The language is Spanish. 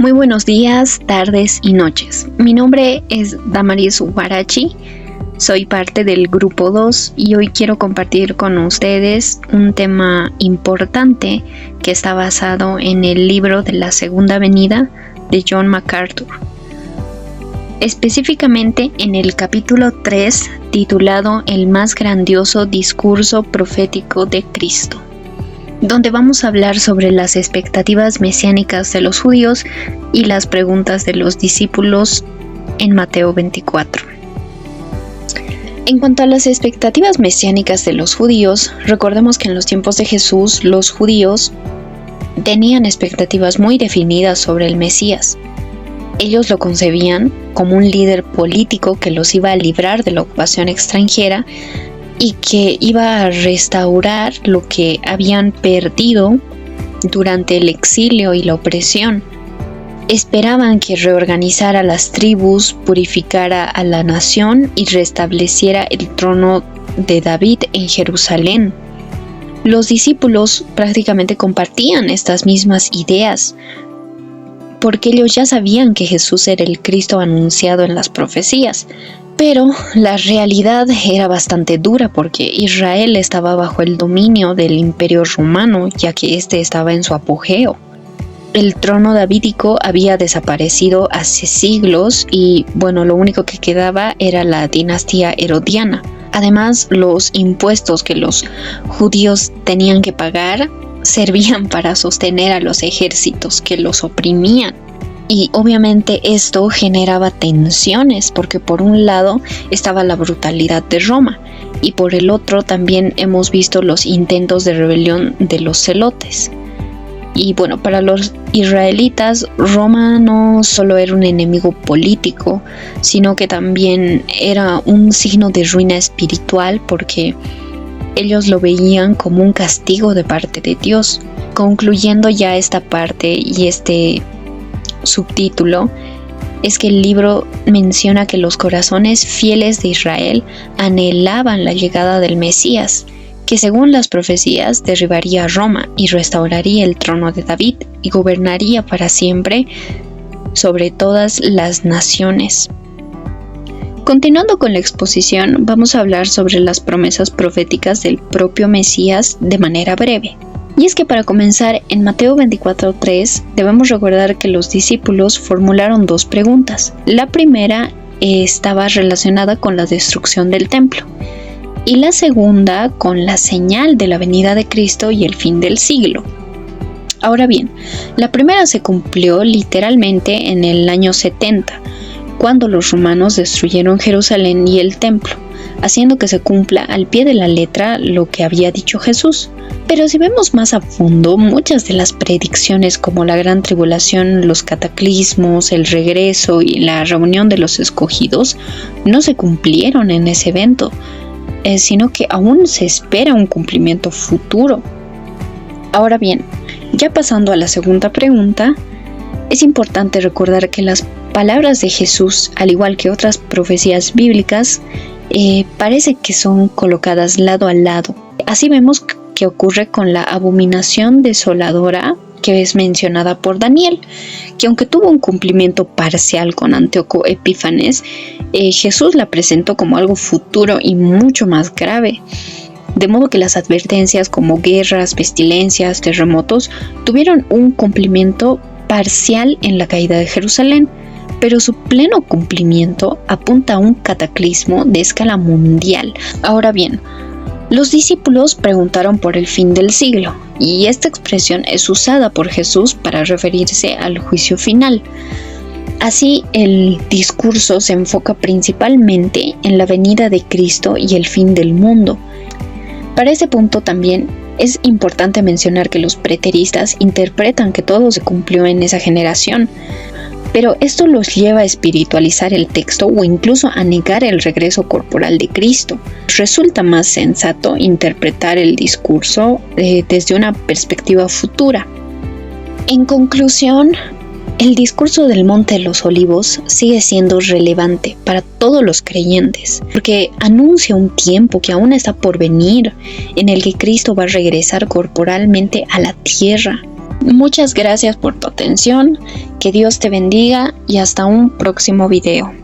Muy buenos días, tardes y noches. Mi nombre es Damaris Ubarachi, soy parte del grupo 2 y hoy quiero compartir con ustedes un tema importante que está basado en el libro de la Segunda Venida de John MacArthur. Específicamente en el capítulo 3 titulado El más grandioso discurso profético de Cristo, donde vamos a hablar sobre las expectativas mesiánicas de los judíos y las preguntas de los discípulos en Mateo 24. En cuanto a las expectativas mesiánicas de los judíos, recordemos que en los tiempos de Jesús los judíos tenían expectativas muy definidas sobre el Mesías. Ellos lo concebían como un líder político que los iba a librar de la ocupación extranjera y que iba a restaurar lo que habían perdido durante el exilio y la opresión. Esperaban que reorganizara las tribus, purificara a la nación y restableciera el trono de David en Jerusalén. Los discípulos prácticamente compartían estas mismas ideas, porque ellos ya sabían que Jesús era el Cristo anunciado en las profecías. Pero la realidad era bastante dura porque Israel estaba bajo el dominio del Imperio Romano, ya que este estaba en su apogeo. El trono davídico había desaparecido hace siglos y, lo único que quedaba era la dinastía herodiana. Además, los impuestos que los judíos tenían que pagar servían para sostener a los ejércitos que los oprimían. Y obviamente esto generaba tensiones porque por un lado estaba la brutalidad de Roma y por el otro también hemos visto los intentos de rebelión de los celotes. Y para los israelitas Roma no solo era un enemigo político, sino que también era un signo de ruina espiritual porque ellos lo veían como un castigo de parte de Dios. Concluyendo ya esta parte y este subtítulo, es que el libro menciona que los corazones fieles de Israel anhelaban la llegada del Mesías, que según las profecías derribaría a Roma y restauraría el trono de David y gobernaría para siempre sobre todas las naciones. Continuando con la exposición, vamos a hablar sobre las promesas proféticas del propio Mesías de manera breve. Y es que para comenzar, en Mateo 24:3 debemos recordar que los discípulos formularon dos preguntas. La primera estaba relacionada con la destrucción del templo y la segunda con la señal de la venida de Cristo y el fin del siglo. Ahora bien, la primera se cumplió literalmente en el año 70, cuando los romanos destruyeron Jerusalén y el templo, haciendo que se cumpla al pie de la letra lo que había dicho Jesús. Pero si vemos más a fondo, muchas de las predicciones como la gran tribulación, los cataclismos, el regreso y la reunión de los escogidos no se cumplieron en ese evento, sino que aún se espera un cumplimiento futuro. Ahora bien, ya pasando a la segunda pregunta, es importante recordar que las palabras de Jesús, al igual que otras profecías bíblicas, parece que son colocadas lado a lado. Así vemos que ocurre con la abominación desoladora que es mencionada por Daniel, que aunque tuvo un cumplimiento parcial con Antíoco Epífanes, Jesús la presentó como algo futuro y mucho más grave. De modo que las advertencias como guerras, pestilencias, terremotos tuvieron un cumplimiento parcial en la caída de Jerusalén, pero su pleno cumplimiento apunta a un cataclismo de escala mundial. Ahora bien, los discípulos preguntaron por el fin del siglo, y esta expresión es usada por Jesús para referirse al juicio final. Así, el discurso se enfoca principalmente en la venida de Cristo y el fin del mundo. Para ese punto también es importante mencionar que los preteristas interpretan que todo se cumplió en esa generación, pero esto los lleva a espiritualizar el texto o incluso a negar el regreso corporal de Cristo. Resulta más sensato interpretar el discurso desde una perspectiva futura. En conclusión, el discurso del Monte de los Olivos sigue siendo relevante para todos los creyentes, porque anuncia un tiempo que aún está por venir, en el que Cristo va a regresar corporalmente a la tierra. Muchas gracias por tu atención, que Dios te bendiga y hasta un próximo video.